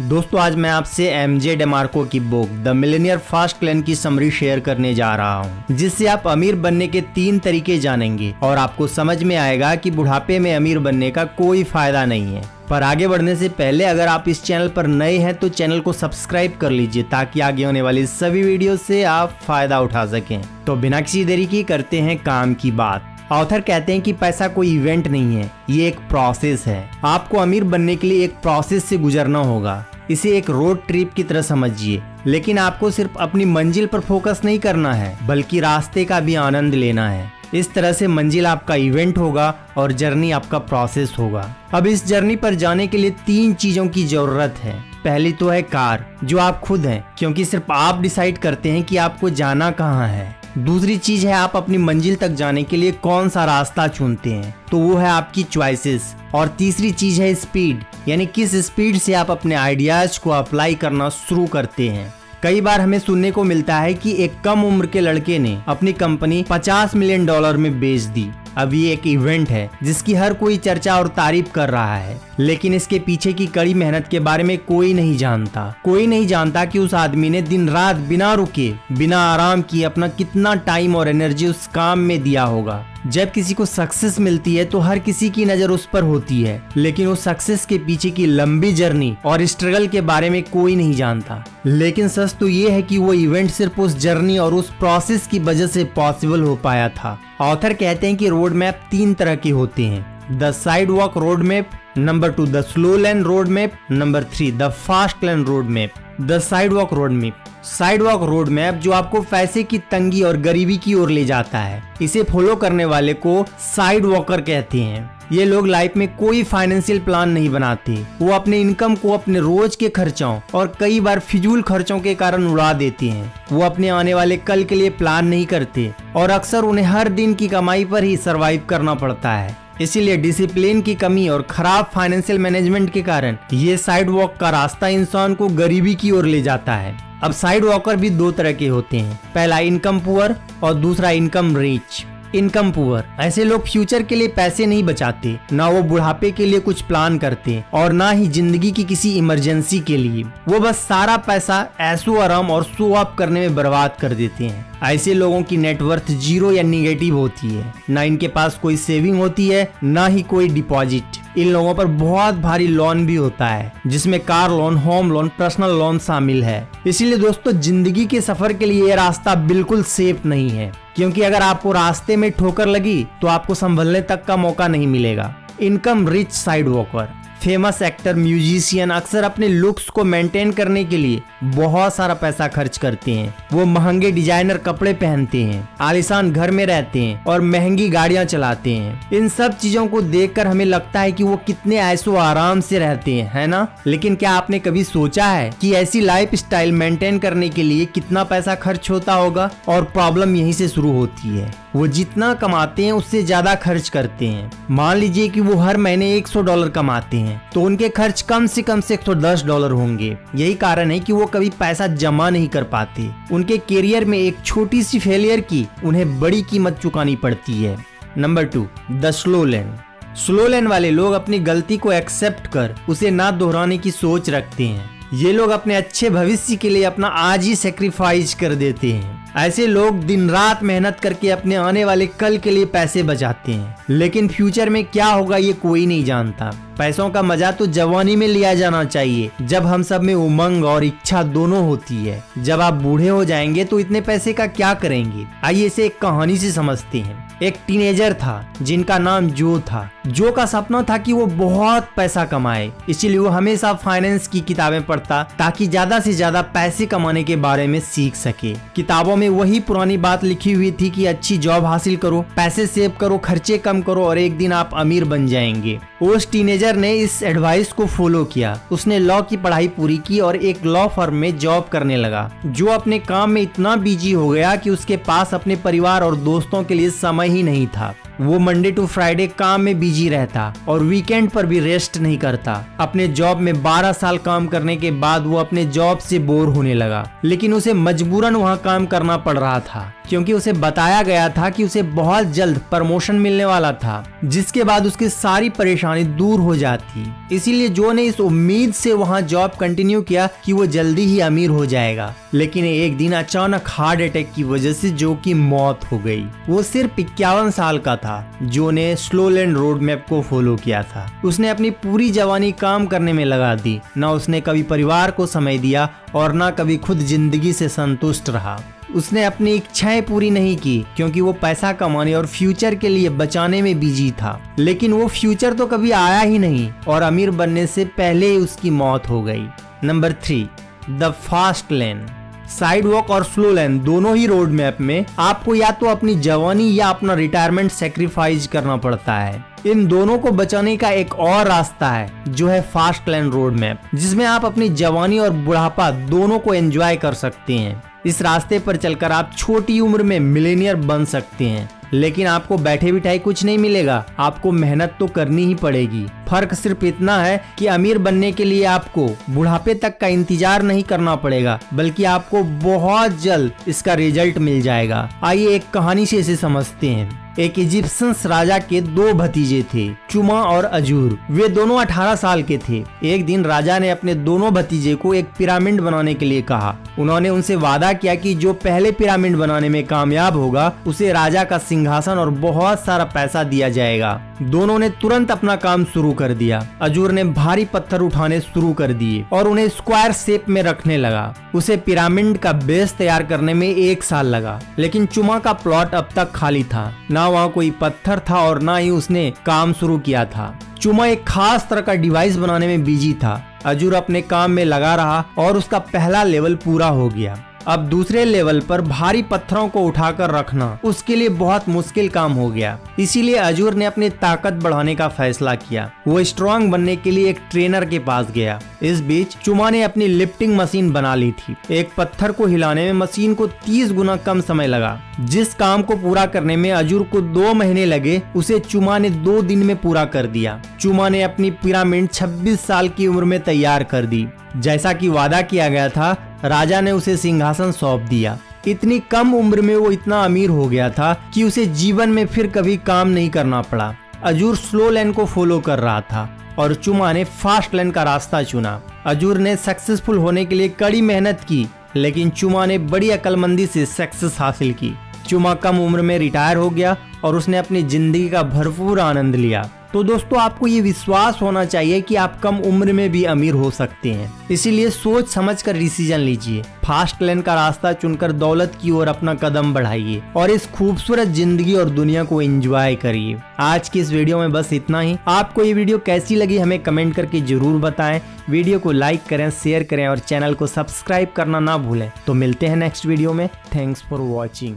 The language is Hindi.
दोस्तों आज मैं आपसे एमजे डेमार्को की book the millionaire fast clan की समरी शेयर करने जा रहा हूं, जिससे आप अमीर बनने के 3 तरीके जानेंगे और आपको समझ में आएगा कि बुढ़ापे में अमीर बनने का कोई फायदा नहीं है। पर आगे बढ़ने से पहले अगर आप इस चैनल पर नए हैं तो चैनल को सब्सक्राइब कर लीजिए ताकि आगे होने वाली सभी वीडियो से आप फायदा उठा सकें। तो बिना किसी देरी की करते हैं काम की बात। ऑथर कहते हैं कि पैसा कोई इवेंट नहीं है, ये एक प्रोसेस है। आपको अमीर बनने के लिए एक प्रोसेस से गुजरना होगा। इसे एक रोड ट्रिप की तरह समझिए, लेकिन आपको सिर्फ अपनी मंजिल पर फोकस नहीं करना है बल्कि रास्ते का भी आनंद लेना है। इस तरह से मंजिल आपका इवेंट होगा और जर्नी आपका प्रोसेस होगा। अब इस जर्नी पर जाने के लिए 3 चीजों की जरूरत है। पहली तो है कार, जो आप खुद हैं, क्योंकि सिर्फ आप डिसाइड करते हैं कि आपको जाना कहाँ है। दूसरी चीज है आप अपनी मंजिल तक जाने के लिए कौन सा रास्ता चुनते हैं, तो वो है आपकी चॉइसेस। और तीसरी चीज है स्पीड, यानी किस स्पीड से आप अपने आइडियाज को अप्लाई करना शुरू करते हैं। कई बार हमें सुनने को मिलता है कि एक कम उम्र के लड़के ने अपनी कंपनी $50 मिलियन में बेच दी। अब ये एक इवेंट है जिसकी हर कोई चर्चा और तारीफ कर रहा है, लेकिन इसके पीछे की कड़ी मेहनत के बारे में कोई नहीं जानता। कोई नहीं जानता कि उस आदमी ने दिन रात बिना रुके, बिना आराम किए अपना कितना टाइम और एनर्जी उस काम में दिया होगा। जब किसी को सक्सेस मिलती है तो हर किसी की नजर उस पर होती है, लेकिन उस सक्सेस के पीछे की लंबी जर्नी और स्ट्रगल के बारे में कोई नहीं जानता। लेकिन सच तो ये है कि वो इवेंट सिर्फ उस जर्नी और उस प्रोसेस की वजह से पॉसिबल हो पाया था। ऑथर कहते हैं कि रोड मैप 3 तरह के होते हैं। The side walk road map, number 2 the slow lane road map, number 3 the fast lane road map. The side walk road map, side walk road map जो आपको पैसे की तंगी और गरीबी की ओर ले जाता है। इसे फॉलो करने वाले को साइड वॉकर कहते हैं। ये लोग लाइफ में कोई फाइनेंशियल प्लान नहीं बनाते। वो अपने इनकम को अपने रोज के खर्चों और कई बार फिजूल खर्चों के कारण उड़ा देते हैं। वो अपने आने वाले कल के लिए प्लान नहीं करते और अक्सर उन्हें हर दिन की कमाई पर ही सरवाइव करना पड़ता है। इसीलिए डिसिप्लिन की कमी और खराब फाइनेंशियल मैनेजमेंट के कारण ये साइड वॉक का रास्ता इंसान को गरीबी की ओर ले जाता है। अब साइड वॉकर भी 2 तरह के होते हैं। पहला इनकम पुअर और दूसरा इनकम रिच। इनकम पुअर, ऐसे लोग फ्यूचर के लिए पैसे नहीं बचाते, ना वो बुढ़ापे के लिए कुछ प्लान करते और ना ही जिंदगी की किसी इमरजेंसी के लिए। वो बस सारा पैसा ऐशो आराम और शो ऑफ करने में बर्बाद कर देते हैं। ऐसे लोगों की नेटवर्थ 0 या निगेटिव होती है। ना इनके पास कोई सेविंग होती है, ना ही कोई डिपॉजिट। इन लोगों पर बहुत भारी लोन भी होता है, जिसमें car loan, home loan, personal loan शामिल है। इसीलिए दोस्तों जिंदगी के सफर के लिए ये रास्ता बिल्कुल सेफ नहीं है, क्योंकि अगर आपको रास्ते में ठोकर लगी तो आपको संभलने तक का मौका नहीं मिलेगा। Income rich side walker, famous actor, musician अक्सर अपने लुक्स को मेंटेन करने के लिए बहुत सारा पैसा खर्च करते हैं। वो महंगे डिजाइनर कपड़े पहनते हैं, आलीशान घर में रहते हैं और महंगी गाड़ियां चलाते हैं। इन सब चीजों को देखकर हमें लगता है कि वो कितने ऐशो आराम से रहते हैं, है ना? लेकिन क्या आपने कभी सोचा है कि ऐसी लाइफ स्टाइल मेंटेन करने के लिए कितना पैसा खर्च होता होगा? और प्रॉब्लम यहीं से शुरू होती है। वो जितना कमाते हैं उससे ज्यादा खर्च करते हैं। मान लीजिए कि वो हर महीने $100 कमाते हैं, तो उनके खर्च कम से $110 होंगे। यही कारण है कि वो कभी पैसा जमा नहीं कर पाते। उनके करियर में एक छोटी सी फेलियर की उन्हें बड़ी कीमत चुकानी पड़ती है। Number 2 the slow lane. Slow लेन वाले लोग अपनी गलती को एक्सेप्ट कर उसे ना दोहराने की सोच रखते हैं। ये लोग अपने अच्छे भविष्य के लिए अपना आज ही सेक्रीफाइस कर देते हैं। ऐसे लोग दिन रात मेहनत करके अपने आने वाले कल के लिए पैसे बचाते हैं, लेकिन फ्यूचर में क्या होगा ये कोई नहीं जानता। पैसों का मजा तो जवानी में लिया जाना चाहिए, जब हम सब में उमंग और इच्छा दोनों होती है। जब आप बूढ़े हो जाएंगे तो इतने पैसे का क्या करेंगे? आइए इसे एक कहानी से समझते हैं। एक टीनेजर था जिनका नाम जो था। जो का सपना था कि वो बहुत पैसा कमाए, इसीलिए वो हमेशा फाइनेंस की किताबें पढ़ता ताकि ज्यादा से ज्यादा पैसे कमाने के बारे में सीख सके। किताबों में वही पुरानी बात लिखी हुई थी कि अच्छी जॉब हासिल करो, पैसे सेव करो, खर्चे कम करो और एक दिन आप अमीर बन जाएंगे। उस टीनेजर ने इस एडवाइस को फॉलो किया। उसने लॉ की पढ़ाई पूरी की और एक लॉ फर्म में जॉब करने लगा। जो अपने काम में इतना बिजी हो गया कि उसके पास अपने परिवार और दोस्तों के लिए समय ही नहीं था। वो मंडे टू फ्राइडे काम में बिजी रहता और वीकेंड पर भी रेस्ट नहीं करता। अपने जॉब में 12 साल काम करने के बाद वो अपने जॉब से बोर होने लगा, लेकिन उसे मजबूरन वहाँ काम करना पड़ रहा था क्योंकि उसे बताया गया था कि उसे बहुत जल्द प्रमोशन मिलने वाला था, जिसके बाद उसकी सारी परेशानी दूर हो जाती। इसीलिए जो ने इस उम्मीद से वहाँ जॉब कंटिन्यू किया कि वो जल्दी ही अमीर हो जाएगा। लेकिन एक दिन अचानक हार्ट अटैक की वजह से जो की मौत हो गई। वो सिर्फ 51 साल का था। जो ने स्लो लैंड रोड मैप को फॉलो किया था। उसने अपनी पूरी जवानी काम करने में लगा दी। न उसने कभी परिवार को समय दिया और न कभी खुद जिंदगी से संतुष्ट रहा। उसने अपनी इच्छाएं पूरी नहीं की क्योंकि वो पैसा कमाने और फ्यूचर के लिए बचाने में बिजी था। लेकिन वो फ्यूचर तो कभी आया ही नहीं और अमीर बनने से पहले ही उसकी मौत हो गई। Number 3, the fast lane. Side walk और स्लो लेन दोनों ही रोड मैप में आपको या तो अपनी जवानी या अपना रिटायरमेंट सेक्रीफाइस करना पड़ता है। इन दोनों को बचाने का एक और रास्ता है जो है फास्ट लेन रोड मैप, जिसमें आप अपनी जवानी और बुढ़ापा दोनों को एंजॉय कर सकते हैं। इस रास्ते पर चलकर आप छोटी उम्र में मिलेनियर बन सकते हैं, लेकिन आपको बैठे बिठाए कुछ नहीं मिलेगा। आपको मेहनत तो करनी ही पड़ेगी। फर्क सिर्फ इतना है कि अमीर बनने के लिए आपको बुढ़ापे तक का इंतजार नहीं करना पड़ेगा, बल्कि आपको बहुत जल्द इसका रिजल्ट मिल जाएगा। आइए एक कहानी से इसे समझते हैं। एक इजिप्शियन राजा के 2 भतीजे थे, चुमा और अजूर। वे दोनों 18 साल के थे। एक दिन राजा ने अपने दोनों भतीजे को एक पिरामिड बनाने के लिए कहा। उन्होंने उनसे वादा किया कि जो पहले पिरामिड बनाने में कामयाब होगा उसे राजा का सिंहासन और बहुत सारा पैसा दिया जाएगा। दोनों ने तुरंत अपना काम शुरू कर दिया। अजूर ने भारी पत्थर उठाने शुरू कर दिए और उन्हें स्क्वायर शेप में रखने लगा। उसे पिरामिड का बेस तैयार करने में 1 साल लगा, लेकिन चुमा का प्लॉट अब तक खाली था। ना वहाँ कोई पत्थर था और ना ही उसने काम शुरू किया था। चुमा एक खास तरह का डिवाइस बनाने में बिजी था। अजूर अपने काम में लगा रहा और उसका पहला लेवल पूरा हो गया। अब दूसरे लेवल पर भारी पत्थरों को उठाकर रखना उसके लिए बहुत मुश्किल काम हो गया। इसीलिए अजूर ने अपनी ताकत बढ़ाने का फैसला किया। वो स्ट्रांग बनने के लिए एक ट्रेनर के पास गया। इस बीच चुमा ने अपनी लिफ्टिंग मशीन बना ली थी। एक पत्थर को हिलाने में मशीन को 30 गुना कम समय लगा। जिस काम को पूरा करने में अजूर को 2 महीने लगे, उसे चुमा ने 2 दिन में पूरा कर दिया। चुमा ने अपनी पिरामिड 26 साल की उम्र में तैयार कर दी। जैसा कि वादा किया गया था, राजा ने उसे सिंहासन सौंप दिया। इतनी कम उम्र में वो इतना अमीर हो गया था कि उसे जीवन में फिर कभी काम नहीं करना पड़ा। अजूर स्लो लेन को फॉलो कर रहा था और चुमा ने फास्ट लेन का रास्ता चुना। अजूर ने सक्सेसफुल होने के लिए कड़ी मेहनत की, लेकिन चुमा ने बड़ी अक्लमंदी से सक्सेस हासिल की। चुमा कम उम्र में रिटायर हो गया और उसने अपनी जिंदगी का भरपूर आनंद लिया। तो दोस्तों, आपको ये विश्वास होना चाहिए कि आप कम उम्र में भी अमीर हो सकते हैं। इसीलिए सोच समझ कर डिसीजन लीजिए। फास्ट लेन का रास्ता चुनकर दौलत की ओर अपना कदम बढ़ाइए और इस खूबसूरत जिंदगी और दुनिया को एंजॉय करिए। आज की इस वीडियो में बस इतना ही। आपको ये वीडियो कैसी लगी हमें कमेंट करके जरूर बताएं। वीडियो को लाइक करें, शेयर करें और चैनल को सब्सक्राइब करना ना भूलें। तो मिलते हैं नेक्स्ट वीडियो में। Thanks for watching.